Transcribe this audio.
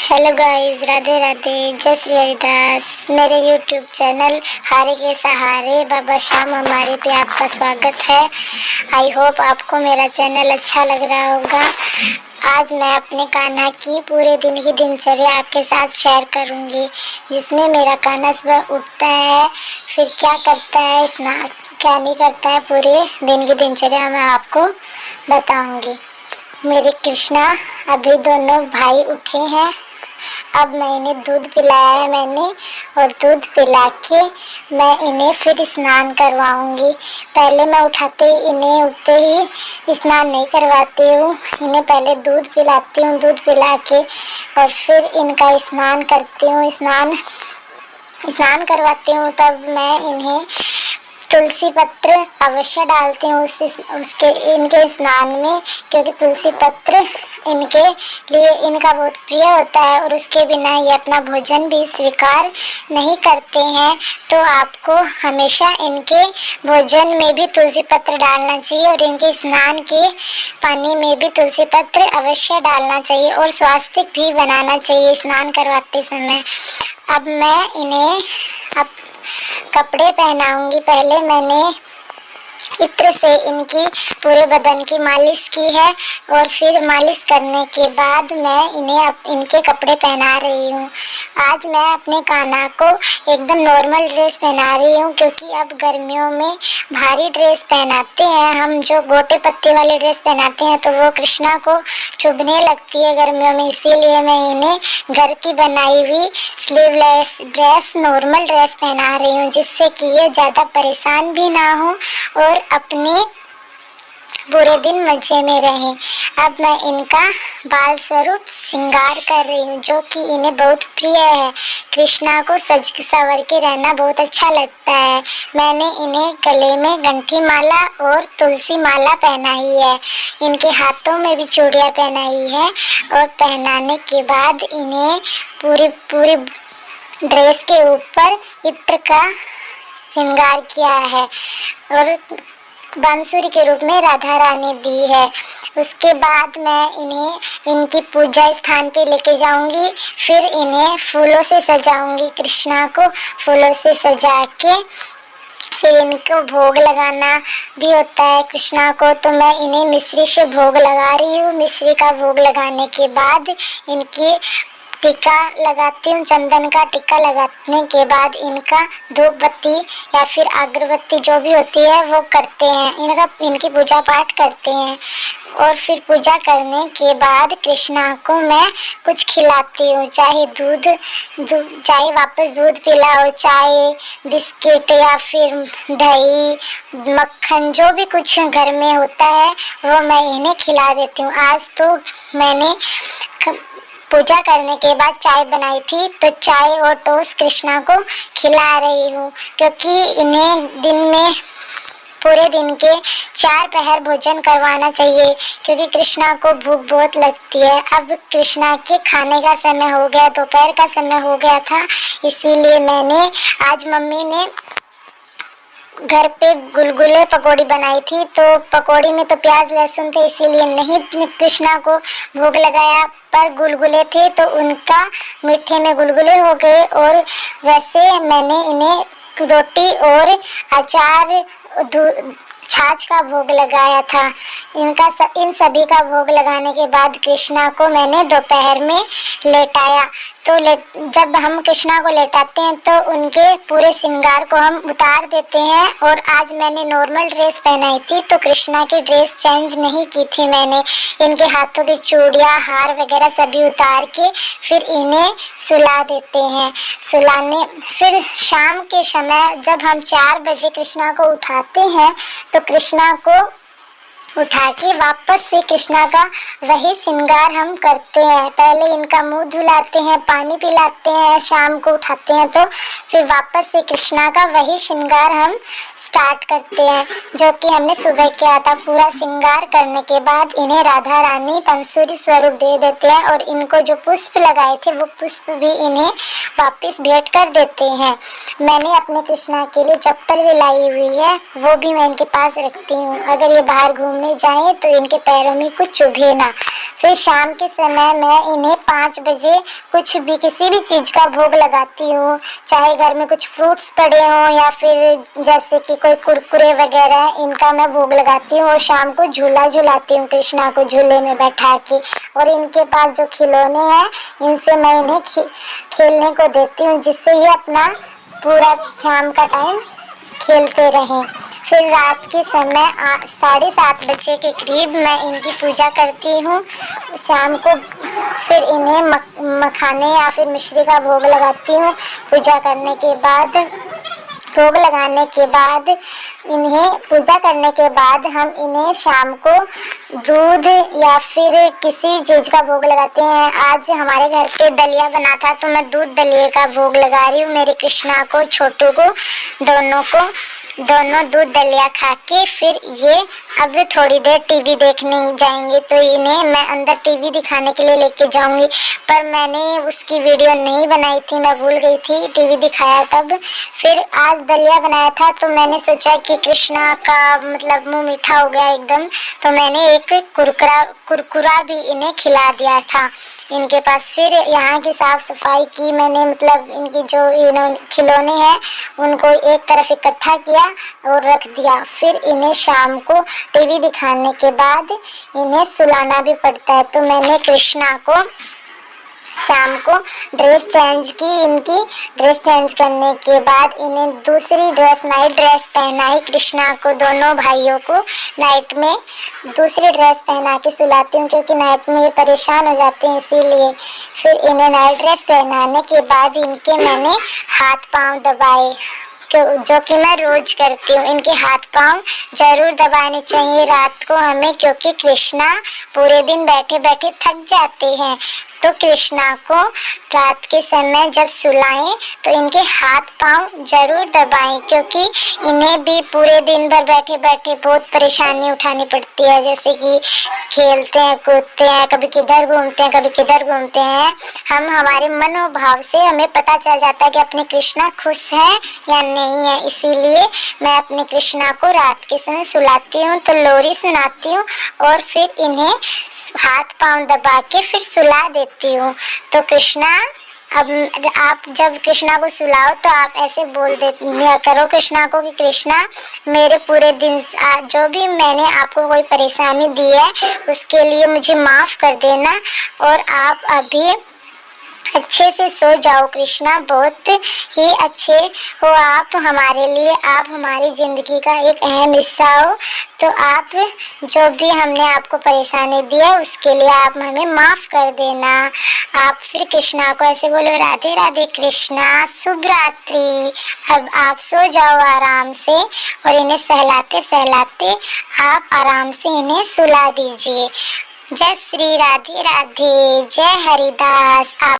Hello guys, Radhe Radhe, जय श्री हरिदास। मेरे YouTube channel हारे के सहारे बाबा श्याम हमारे पे आपका स्वागत है। आई होप आपको मेरा चैनल अच्छा लग रहा होगा। आज मैं अपने कान्हा की पूरे दिन की दिनचर्या आपके साथ शेयर करूंगी, जिसमें मेरा कान्हा सुबह उठता है, फिर क्या करता है, स्नान क्या नहीं करता है, पूरे दिन की दिनचर्या मैं आपको बताऊंगी। मेरे कृष्णा अभी दोनों भाई उठे हैं। अब मैं इन्हें दूध पिलाया है और दूध पिला के मैं इन्हें फिर स्नान करवाऊंगी। पहले मैं इन्हें उठते ही स्नान नहीं करवाती हूँ, इन्हें पहले दूध पिलाती हूँ। दूध पिला के और फिर इनका स्नान करती हूँ, स्नान करवाती हूँ। तब मैं इन्हें तुलसी पत्र अवश्य डालती हूँ इनके स्नान में, क्योंकि तुलसी पत्र इनके लिए इनका बहुत प्रिय होता है और उसके बिना ये अपना भोजन भी स्वीकार नहीं करते हैं। तो आपको हमेशा इनके भोजन में भी तुलसी पत्र डालना चाहिए और इनके स्नान के पानी में भी तुलसी पत्र अवश्य डालना चाहिए और स्वास्तिक भी बनाना चाहिए स्नान करवाते समय। अब मैं इन्हें कपड़े पहनाऊंगी। पहले मैंने इत्र से इनकी पूरे बदन की मालिश की है और फिर मालिश करने के बाद मैं इन्हें इनके कपड़े पहना रही हूँ। आज मैं अपने कान्हा को एकदम नॉर्मल ड्रेस पहना रही हूँ, क्योंकि अब गर्मियों में भारी ड्रेस पहनाते हैं हम, जो गोटे पत्ते वाले ड्रेस पहनाते हैं तो वो कृष्णा को चुभने लगती है गर्मियों में। इसीलिए मैं इन्हें घर की बनाई हुई स्लीवलेस ड्रेस, नॉर्मल ड्रेस पहना रही हूँ, जिससे कि ये ज़्यादा परेशान भी ना हो और अपने पूरे दिन मजे में रहें। अब मैं इनका बाल स्वरूप श्रृंगार कर रही हूँ, जो कि इन्हें बहुत प्रिय है। कृष्णा को सज संवर के रहना बहुत अच्छा लगता है। मैंने इन्हें गले में गंठी माला और तुलसी माला पहनाई है, इनके हाथों में भी चूड़ियाँ पहनाई है और पहनाने के बाद इन्हें पूरी ड्रेस के ऊपर इत्र का श्रृंगार किया है और बांसुरी के रूप में राधा रानी दी है। उसके बाद मैं इन्हें इनकी पूजा स्थान पे लेके जाऊंगी, फिर इन्हें फूलों से सजाऊंगी। कृष्णा को फूलों से सजा के फिर इनको भोग लगाना भी होता है कृष्णा को, तो मैं इन्हें मिश्री से भोग लगा रही हूँ। मिश्री का भोग लगाने के बाद इनकी टीका लगाती हूँ। चंदन का टीका लगाने के बाद इनका धूप बत्ती या फिर अगरबत्ती जो भी होती है वो करते हैं, इनकी पूजा पाठ करते हैं। और फिर पूजा करने के बाद कृष्णा को मैं कुछ खिलाती हूँ, चाहे वापस दूध पिलाओ, चाहे बिस्किट या फिर दही मक्खन, जो भी कुछ घर में होता है वो मैं इन्हें खिला देती हूँ। आज तो मैंने पूजा करने के बाद चाय बनाई थी, तो चाय और टोस्ट कृष्णा को खिला रही हूँ, क्योंकि इन्हें दिन में पूरे दिन के 4 पहर भोजन करवाना चाहिए, क्योंकि कृष्णा को भूख बहुत लगती है। अब कृष्णा के खाने का समय हो गया, दोपहर का समय हो गया था, इसीलिए आज मम्मी ने घर पे गुलगुले पकौड़ी बनाई थी, तो पकौड़ी में तो प्याज लहसुन थे, इसीलिए नहीं कृष्णा को भोग लगाया, पर गुलगुले थे तो उनका मीठे में गुलगुले हो गए। और वैसे मैंने इन्हें रोटी और अचार छाछ का भोग लगाया था। इन सभी का भोग लगाने के बाद कृष्णा को मैंने दोपहर में लेटाया। तो जब हम कृष्णा को लेटाते हैं तो उनके पूरे श्रृंगार को हम उतार देते हैं। और आज मैंने नॉर्मल ड्रेस पहनाई थी, तो कृष्णा की ड्रेस चेंज नहीं की थी मैंने। इनके हाथों की चूड़ियाँ, हार वगैरह सभी उतार के फिर इन्हें सुला देते हैं। फिर शाम के समय जब हम 4 बजे कृष्णा को उठाते हैं, तो कृष्णा को उठा के वापस से कृष्णा का वही श्रृंगार हम करते हैं। पहले इनका मुंह धुलाते हैं, पानी पिलाते हैं, शाम को उठाते हैं, तो फिर वापस से कृष्णा का वही श्रृंगार हम स्टार्ट करते हैं, जो कि हमने सुबह किया था। पूरा श्रृंगार करने के बाद इन्हें राधा रानी तंसुरी स्वरूप दे देते हैं और इनको जो पुष्प लगाए थे वो पुष्प भी इन्हें वापस भेंट कर देते हैं। मैंने अपने कृष्णा के लिए चप्पल भी लाई हुई है, वो भी मैं इनके पास रखती हूँ। अगर ये बाहर घूमने जाएं तो इनके पैरों में कुछ चुभे ना। फिर शाम के समय मैं इन्हें 5 बजे कुछ भी किसी भी चीज़ का भोग लगाती हूँ, चाहे घर में कुछ फ्रूट्स पड़े हों या फिर जैसे कि कोई कुरकुरे वगैरह, इनका मैं भोग लगाती हूँ। और शाम को झूला झुलाती हूँ कृष्णा को झूले में बैठा के। और इनके पास जो खिलौने हैं इनसे मैं इन्हें खेलने को देती हूँ, जिससे ये अपना पूरा शाम का टाइम खेलते रहें। फिर रात के समय 7:30 बजे के करीब मैं इनकी पूजा करती हूँ शाम को। फिर इन्हें मखाने या फिर मिश्री का भोग लगाती हूँ। पूजा करने के बाद भोग लगाने के बाद पूजा करने के बाद हम इन्हें शाम को दूध या फिर किसी चीज़ का भोग लगाते हैं। आज हमारे घर पे दलिया बना था तो मैं दूध दलिए का भोग लगा रही हूँ मेरे कृष्णा को, छोटू को, दोनों दूध दलिया खा के फिर ये अब थोड़ी देर टीवी देखने जाएंगे। तो इन्हें मैं अंदर टीवी दिखाने के लिए लेके जाऊंगी, पर मैंने उसकी वीडियो नहीं बनाई थी, मैं भूल गई थी टीवी दिखाया तब। फिर आज दलिया बनाया था तो मैंने सोचा कि कृष्णा का मतलब मुंह मीठा हो गया एकदम, तो मैंने एक कुरकुरा भी इन्हें खिला दिया था इनके पास। फिर यहाँ की साफ सफाई की मैंने, मतलब इनकी जो खिलौने हैं उनको एक तरफ इकट्ठा किया और रख दिया। फिर इन्हें शाम को टीवी दिखाने के बाद इन्हें सुलाना भी पड़ता है। तो मैंने कृष्णा को शाम को ड्रेस चेंज की। इनकी ड्रेस चेंज करने के बाद इन्हें दूसरी ड्रेस, नाइट ड्रेस पहनाई। कृष्णा को, दोनों भाइयों को नाइट में दूसरी ड्रेस पहना के सुलाती हूँ, क्योंकि नाइट में ये परेशान हो जाते हैं इसीलिए। फिर इन्हें नाइट ड्रेस पहनाने के बाद इनके मैंने हाथ पांव दबाए, जो कि मैं रोज करती हूँ। इनके हाथ पांव जरूर दबाने चाहिए रात को हमें, क्योंकि कृष्णा पूरे दिन बैठे बैठे थक जाते हैं। तो कृष्णा को रात के समय जब सुलाएं तो इनके हाथ पांव जरूर दबाएं, क्योंकि इन्हें भी पूरे दिन भर बैठे बैठे बहुत परेशानी उठानी पड़ती है। जैसे कि खेलते हैं, कूदते हैं, कभी किधर घूमते हैं, कभी किधर घूमते हैं। हमारे मनोभाव से हमें पता चल जाता है कि अपने कृष्णा खुश है या नहीं है। इसीलिए मैं अपने कृष्णा को रात के समय सुलाती हूँ तो लोरी सुनाती हूँ और फिर इन्हें हाथ पांव दबा के फिर सुला देती हूँ। तो कृष्णा, अब आप जब कृष्णा को सुलाओ तो आप ऐसे बोल दिया करो कृष्णा को कि कृष्णा, मेरे पूरे दिन जो भी मैंने आपको कोई परेशानी दी है उसके लिए मुझे माफ़ कर देना, और आप अभी अच्छे से सो जाओ कृष्णा, बहुत ही अच्छे हो आप हमारे लिए, आप हमारी ज़िंदगी का एक अहम हिस्सा हो। तो आप जो भी हमने आपको परेशानी दी है उसके लिए आप हमें माफ़ कर देना। आप फिर कृष्णा को ऐसे बोलो, राधे राधे कृष्णा, शुभ रात्रि। अब आप सो जाओ आराम से और इन्हें सहलाते सहलाते आप आराम से इन्हें सुला दीजिए। जय श्री राधे राधे, जय हरिदास। आप